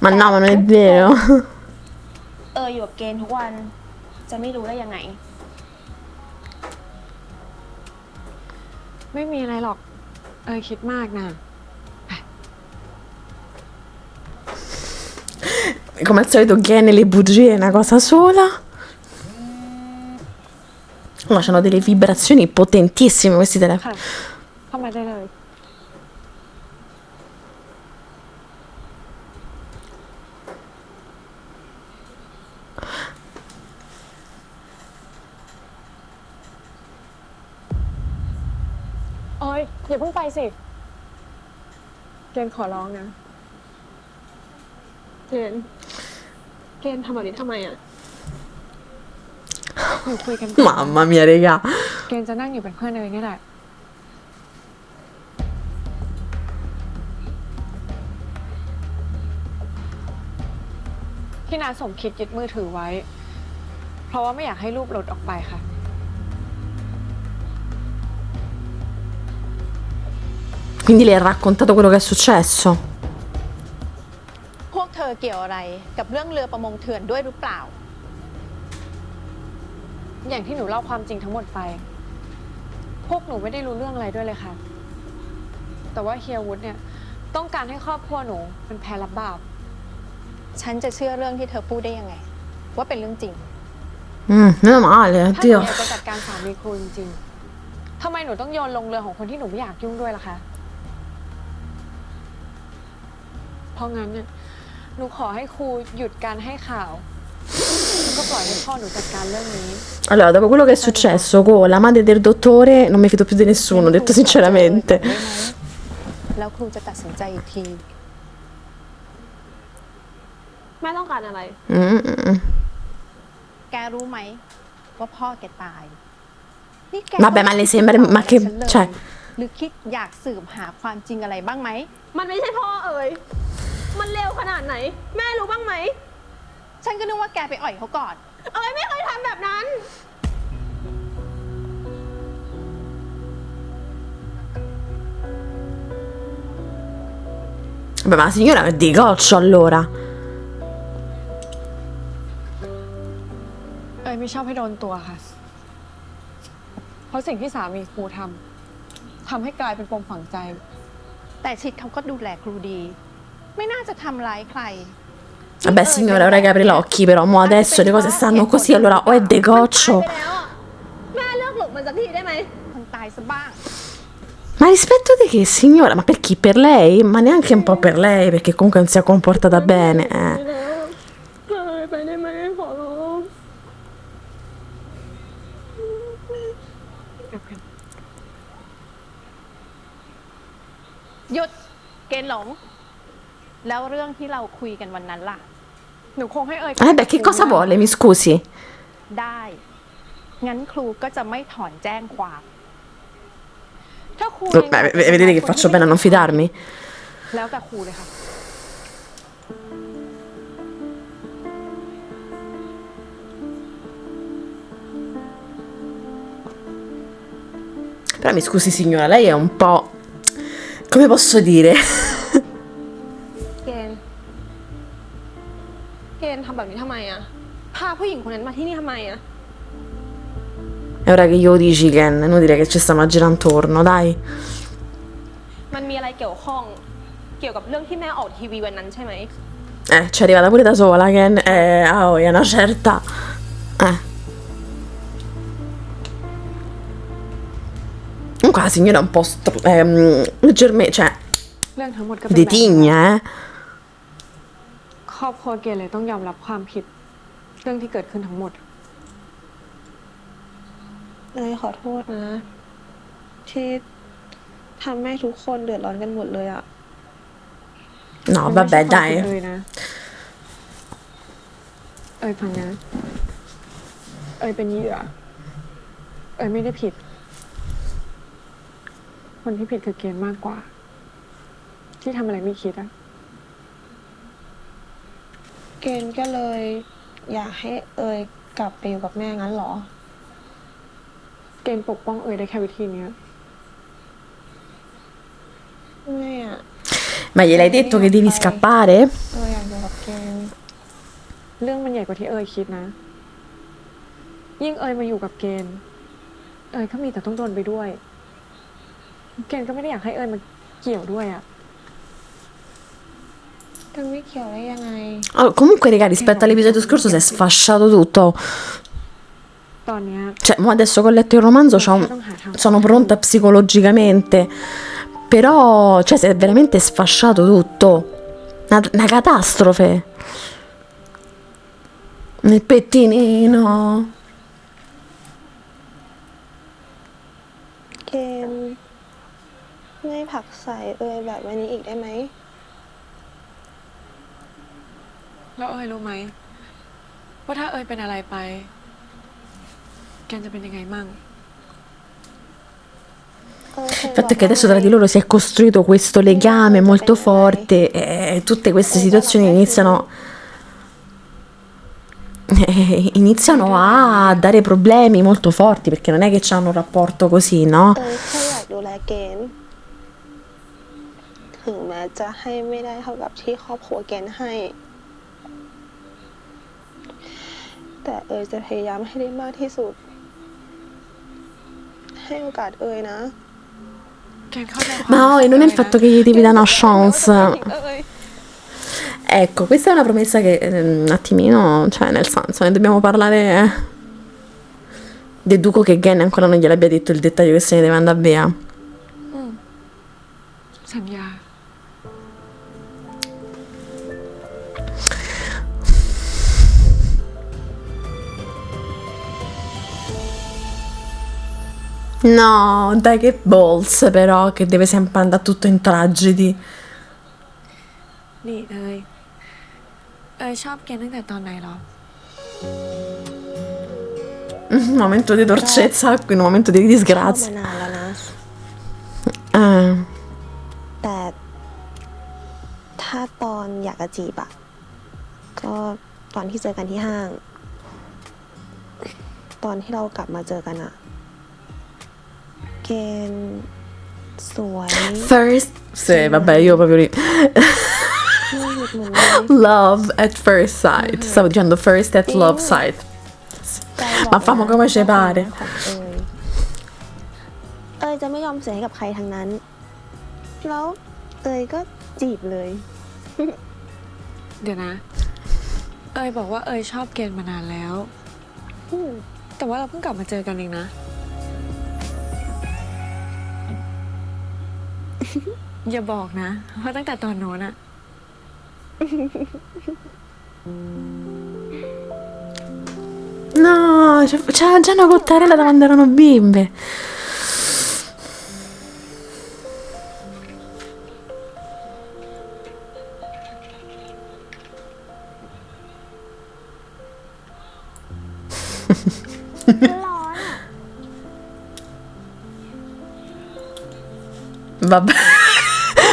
Ma no, ma non è vero. อยู่กับเกณฑ์ทุกวันจะไม่รู้ได้ยังไง ไม่มีอะไรหรอก คิดมากนะ Come al solito Gen e le bugie è una cosa sola. Ma c'hanno delle vibrazioni potentissime questi telefoni. เข้ามาได้เลย โอ๊ยอย่าเพิ่งไปสิ เกณฑ์ขอร้องนะ เกณฑ์ทำแบบนี้ทำไมอ่ะอยู่คุยกัน Mamma mia, raga. เกณฑ์จะนั่งอยู่เป็นเพื่อนเลยนี่แหละ ที่น้าสมคิดยึดมือถือไว้ เพราะว่าไม่อยากให้รูปหลุดออกไปค่ะ Quindi le ha raccontato quello che è successo. พวกเธอเกี่ยวอะไรกับเรื่องเรือประมงเถื่อนด้วยหรือเปล่า อย่างที่หนูเล่าความจริงทั้งหมดไป พวกหนูไม่ได้รู้เรื่องอะไรด้วยเลยค่ะ แต่ว่าเฮียวุฒิเนี่ยต้องการให้ครอบครัวหนูเป็นแพรรับบาป ฉันจะเชื่อเรื่องที่เธอพูดได้ยังไง ว่าเป็นเรื่องจริง Meno male, ถ้าหนู oddio. อยากจะจัดการสามีครูจริงๆทำไมหนูต้องโยนลงเรือของคนที่หนูไม่อยากยุ่งด้วยล่ะคะ เพราะงั้นเนี่ยหนูขอให้ครูหยุดการให้ข่าวแล้วก็ปล่อยให้พ่อหนูจัดการเรื่องนี้ Allora, dopo quello che è successo con la madre del dottore, non mi fido più di nessuno, detto sinceramente. แล้วครูจะตัดสินใจอีกที แม่ต้องการอะไร แกรู้ไหมว่าพ่อแกตาย นี่แก Vabbè, ma le sembra... Ma che... Cioè... หรือคิดอยากสืบหาความจริงอะไรบ้างไหม มันไม่ใช่พ่อมันเร็วขนาดไหน แม่รู้บ้างไหม ฉันก็นึกว่าแกไปอ่อยเขาก่อน ไม่เคยทำแบบนั้น Vabbè, ma la signora è di goccio allora. ไม่ชอบให้โดนตัวค่ะ เพราะสิ่งที่สามีครูทำให้กลายเป็นปมฝังใจ แต่ชิดเขาก็ดูแลครูดี ไม่น่าจะทำร้ายใคร Vabbè, signora, ora che apre gli occhi, però mo adesso le cose stanno così, allora o è de goccio. แม่เลิกหลบมันสักทีได้ไหม คนตายซะบ้าง Ma rispetto di che, signora? Ma per chi? Per lei? Ma neanche un po' per lei, perché comunque non si è comportata bene. ไปได้ไหมขอร้อง หยุด เกณฑ์หลง แล้วเรื่องที่เราคุยกันวันนั้นล่ะ หนูคงให้beh, che cosa vuole? Mi scusi. ได้ งั้นครูก็จะไม่ถอนแจ้งความ ถ้าครู Beh, vedete che faccio bene a non fidarmi? แล้วแต่ครูเลยค่ะ Però mi scusi, signora, lei è un po'... Come posso dire? เกณฑ์ทำแบบนี้ทำไมอะพาผู้หญิงคนนั้นมาที่นี่ทำไมอะ E ora che glielo dici, Ken, è inutile che ci stiamo a girare intorno, dai. มันมีอะไรเกี่ยวข้อง เกี่ยวกับเรื่องที่แม่ออกทีวีวันนั้นใช่ไหม Ci è arrivata pure da sola, Ken. È una certa... Comunque la signora è un po' leggermente, cioè, เรื่องทั้งหมดก็เป็น di แบบนี้ tigna, ครอบครัวเกณฑ์เลยต้องยอมรับความผิด เรื่องที่เกิดขึ้นทั้งหมด เอ้ยขอโทษนะ ที่ทำให้ทุกคนเดือดร้อนกันหมดเลยอะ No, มันไม่ใช่ vabbè, ความผิด dai. เอยนะ เอยฟังนะ เอยเป็นเหยื่อ เอยไม่ได้ผิด คนที่ผิดคือเกณฑ์มากกว่า ที่ทำอะไรไม่คิดอะ เกณฑ์ก็เลยอยากให้เอยกลับไปอยู่กับแม่งั้นเหรอ เกณฑ์ปกป้องเอยได้แค่วิธีเนี้ย ไม่อะ Ma gliel'hai detto che devi scappare? เอยอยากอยู่กับเกณฑ์ เรื่องมันใหญ่กว่าที่เอยคิดนะ ยิ่งเอยมาอยู่กับเกณฑ์ เอยก็มีแต่ต้องโดนไปด้วย เกณฑ์ก็ไม่ได้อยากให้เอยมาเกี่ยวด้วยอะ กันไม่เกี่ยวได้ยังไง Allora, comunque, raga, rispetto all'episodio scorso si è sfasciato tutto. ตอนเนี้ย Cioè, mo adesso che ho letto il romanzo sono pronta psicologicamente. Però, cioè, si è veramente sfasciato tutto. Una catastrofe. Nel pettinino. เกณฑ์ไม่ผลักใส่เอยแบบวันนี้อีกได้ไหม แล้วเอยรู้ไหม ว่าถ้าเอยเป็นอะไรไป เกณฑ์จะเป็นยังไงมั่ง Il fatto è che adesso tra di loro si è costruito questo legame molto forte e tutte queste situazioni iniziano a dare problemi molto forti perché non è che hanno un rapporto così, no? เอยแค่อยากดูแลเกณฑ์ ถึงแม้จะให้ไม่ได้เท่ากับที่ครอบครัวเกณฑ์ให้ แต่เอยจะพยายามให้ได้มากที่สุด ให้โอกาสเอยนะ Ma non è il fatto che gli devi dare una chance. Ecco, questa è una promessa che un attimino, cioè nel senso, ne dobbiamo parlare. Deduco che Gen ancora non gliel'abbia detto il dettaglio che se ne deve andare via. สัญญา No, dai, che balls però, che deve sempre andare tutto in tragedy. นี่เอยชอบเกณฑ์ตั้งแต่ตอนไหนหรอ Un momento di dolcezza, qui un momento di ชอบ disgrazia. มานานแล้วนะ แต่ถ้าตอนอยากจะจีบอะก็ตอนที่เจอกันที่ห้าง ตอนที่เรากลับมาเจอกันอะเกณฑ์สวย First, sì, vabbè, io proprio lì. ไม่หยุดหมุนเลย Love at first sight. Stavo dicendo first at love sight. ใจบอก Ma famo come ci pare. ของเอยจะไม่ยอมเสียให้กับใครทั้งนั้น แล้วเอยก็จีบเลย เดี๋ยวนะ เอยบอกว่าเอยชอบเกณฑ์มานานแล้ว แต่ว่าเราเพิ่งกลับมาเจอกันเองนะ อย่าบอกนะว่าตั้งแต่ตอนโน้นอะ No, c'era già una cottarella da quando erano bimbe. Vabbè,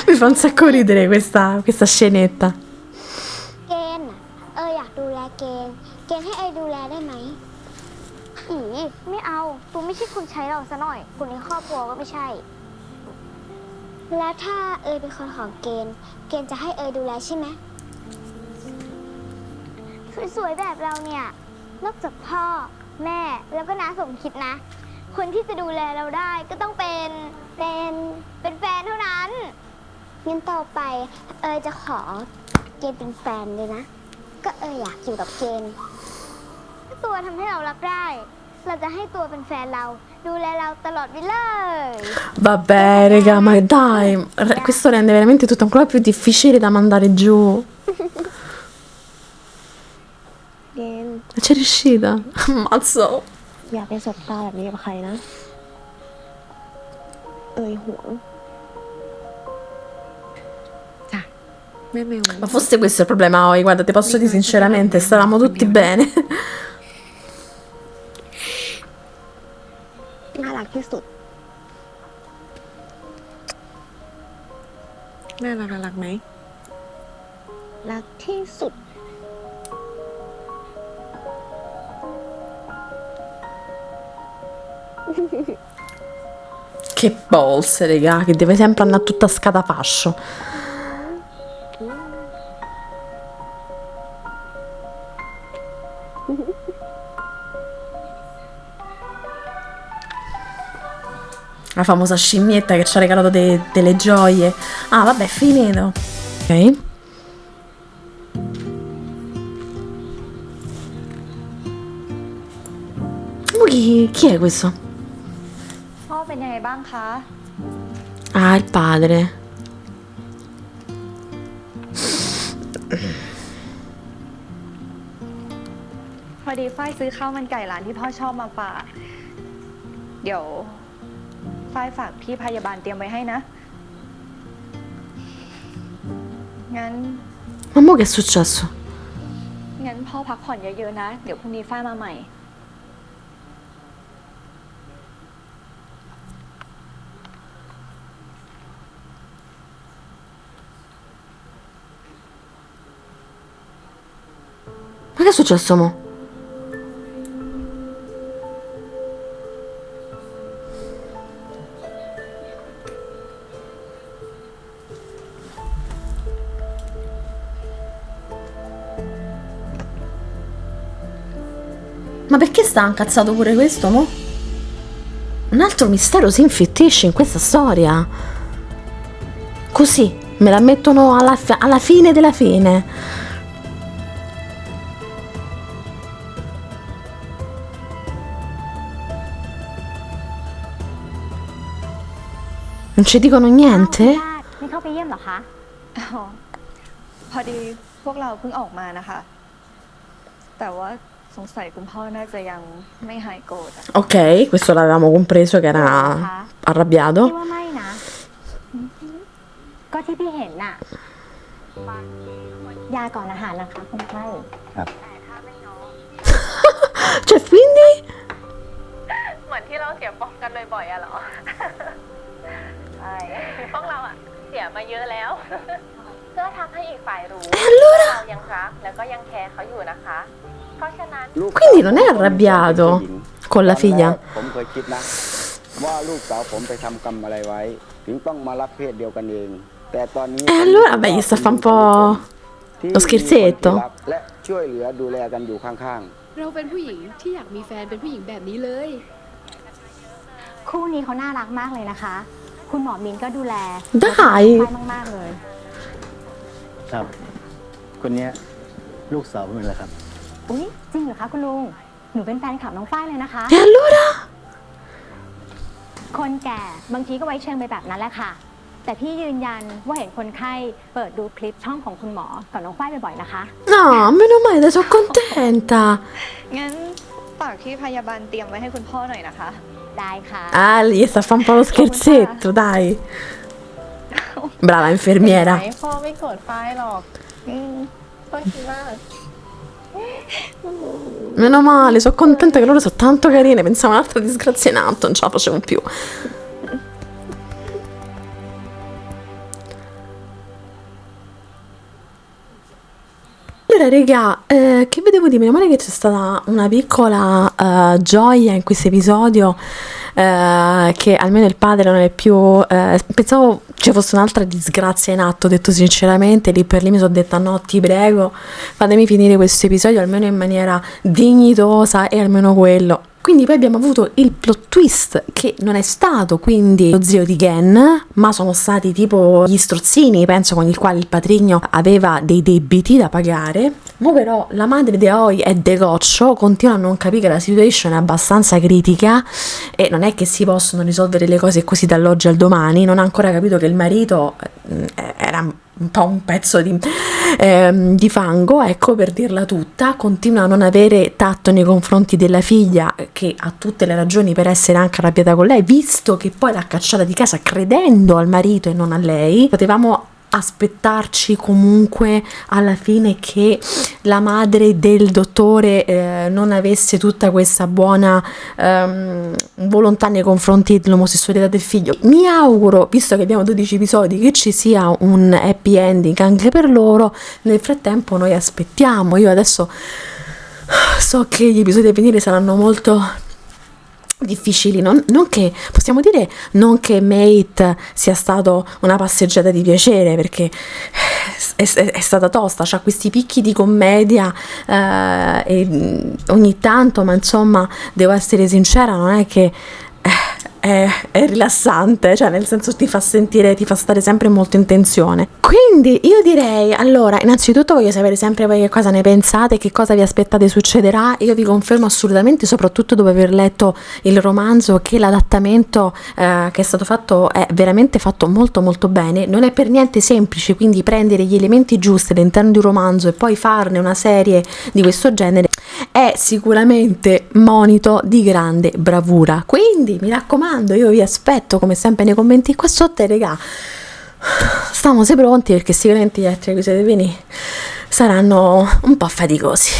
mi fa un sacco ridere questa scenetta. เกณฑ์น่ะอยากดูแลเกณฑ์ให้ดูแลได้ไหมไม่เอาตูไม่ใช่คนใช้เราซะหน่อยคนในครอบครัวก็ไม่ใช่ แล้วถ้าเป็นคนของเกณฑ์จะให้ดูแลใช่ไหมสวยๆแบบเราเนี่ยนอกจากพ่อแม่แล้วก็น้าสมคิดนะ คนที่จะดูแลเราได้ก็ต้องเป็นแฟนเท่านั้นงั้นต่อไปจะขอเกณฑ์เป็นแฟนเลยนะก็อยากอยู่กับเกณฑ์ถ้าตัวทำให้เรารับได้เราจะให้ตัวเป็นแฟนเรา ดูแลเราตลอดไปเลย Vabbè, raga, ma dai, questo rende veramente tutto ancora più difficile da mandare giù. เกณฑ์ C'è riuscita? Ammazzo. อย่าไปสบตาแบบนี้กับใครนะ ห่วง Ma fosse questo il problema, Oi, guarda, ti posso dire sinceramente, stavamo tutti bene. น่ารักที่สุด น่ารักไหม รักที่สุด Che balls, raga, che deve sempre andare tutta a scatafascio. La famosa scimmietta che ci ha regalato delle gioie. Ah, vabbè, è finito. Ok. Ma chi è questo? พ่อเป็นยังไงบ้างคะ Ah, il padre. พอดีฝ้ายซื้อข้าวมันไก่ร้านที่พ่อชอบมาฝาก เดี๋ยวฝ้ายฝากพี่พยาบาลเตรียมไว้ให้นะ งั้น Ma mo che è successo? งั้นพ่อพักผ่อนเยอะๆนะ เดี๋ยวพรุ่งนี้ฝ้ายมาใหม่ Ma che è successo mo? Ma perché sta incazzato pure questo, mo? Un altro mistero si infittisce in questa storia. Così, me la mettono alla fine della fine. Non ci dicono niente? ไม่เข้าไปเยี่ยมเหรอคะ อ๋อ พอดีพวกเราเพิ่งออกมานะคะ แต่ว่าสงสัยคุณพ่อน่าจะยังไม่หายโกรธอะ Ok, questo l'avevamo compreso che era arrabbiato. พี่ว่าไม่นะ ก็ที่พี่เห็นน่ะ ยาก่อนอาหารนะคะคนไข้ Cioè, quindi? เหมือนที่เราเสียปอกกันบ่อยๆอะเหรอ ใช่พวกเราอะเสียมาเยอะแล้ว เพื่อทำให้อีกฝ่ายรู้ว่าเรายังรักแล้วก็ยังแคร์เขาอยู่นะคะ เพราะฉะนั้น Quindi non è arrabbiato con la figlia. ผมเคยคิดนะ ว่าลูกสาวผมไปทำกรรมอะไรไว้ ถึงต้องมารับเพศเดียวกันเอง แต่ตอนนี้ E allora, vabbè, gli sta a fare un po' lo scherzetto. และช่วยเหลือดูแลกันอยู่ข้างๆ เราเป็นผู้หญิงที่อยากมีแฟนเป็นผู้หญิงแบบนี้เลย คู่นี้เขาน่ารักมากเลยนะคะ คุณหมอมินก็ดูแล ได้ ใช่มากๆเลย ครับ คนเนี้ยลูกสาวผมเป็นอะไรครับ อุ๊ย จริงเหรอคะคุณลุง หนูเป็นแฟนคลับน้องฝ้ายเลยนะคะ E allora? คนแก่บางทีก็ไว้เชิงไปแบบนั้นแหละค่ะ แต่พี่ยืนยันว่าเห็นคนไข้เปิดดูคลิปช่องของคุณหมอกับน้องฝ้ายบ่อยๆนะคะ No, meno male, sono contenta. งั้นฝากพี่พยาบาลเตรียมไว้ให้คุณพ่อหน่อยนะคะ ได้ค่ะ Ah, gli sta a fare un po' lo scherzetto, dai. Brava infermiera. พ่อไม่โกรธฝ้ายหรอกพ่อคิดมาก Meno male, sono contenta che loro sono tanto carine. Pensavo un'altra disgrazia in atto, non ce la facevo più. Allora, raga, che vedevo di meno male che c'è stata una piccola gioia in questo episodio, che almeno il padre non è più... pensavo ci fosse un'altra disgrazia in atto, detto sinceramente, lì per lì mi sono detta no, ti prego, fatemi finire questo episodio almeno in maniera dignitosa e almeno quello Quindi poi abbiamo avuto il plot twist che non è stato quindi lo zio di Gen, ma sono stati tipo gli strozzini, penso, con il quale il patrigno aveva dei debiti da pagare. Ma però la madre di Aoi è decoccio, continua a non capire che la situazione è abbastanza critica e non è che si possono risolvere le cose così dall'oggi al domani. Non ha ancora capito che il marito era un po' un pezzo di fango, ecco, per dirla tutta. Continua a non avere tatto nei confronti della figlia, che ha tutte le ragioni per essere anche arrabbiata con lei, visto che poi l'ha cacciata di casa credendo al marito e non a lei. Potevamo aspettarci comunque alla fine che la madre del dottore non avesse tutta questa buona volontà nei confronti dell'omosessualità del figlio. Mi auguro, visto che abbiamo 12 episodi, che ci sia un happy ending anche per loro. Nel frattempo noi aspettiamo. Io adesso so che gli episodi a venire saranno molto difficili, non che possiamo dire, non che Mate sia stato una passeggiata di piacere, perché è stata tosta, c'ha questi picchi di commedia e ogni tanto, ma insomma devo essere sincera, non è che è rilassante, cioè nel senso ti fa stare sempre molto in tensione. Quindi io direi, allora, innanzitutto voglio sapere sempre voi che cosa ne pensate, che cosa vi aspettate succederà. Io vi confermo assolutamente, soprattutto dopo aver letto il romanzo, che l'adattamento che è stato fatto è veramente fatto molto molto bene. Non è per niente semplice, quindi prendere gli elementi giusti all'interno di un romanzo e poi farne una serie di questo genere è sicuramente monito di grande bravura. Quindi mi raccomando, io vi aspetto come sempre nei commenti qua sotto e regà, stiamo pronti, perché sicuramente gli altri episodi saranno un po' faticosi.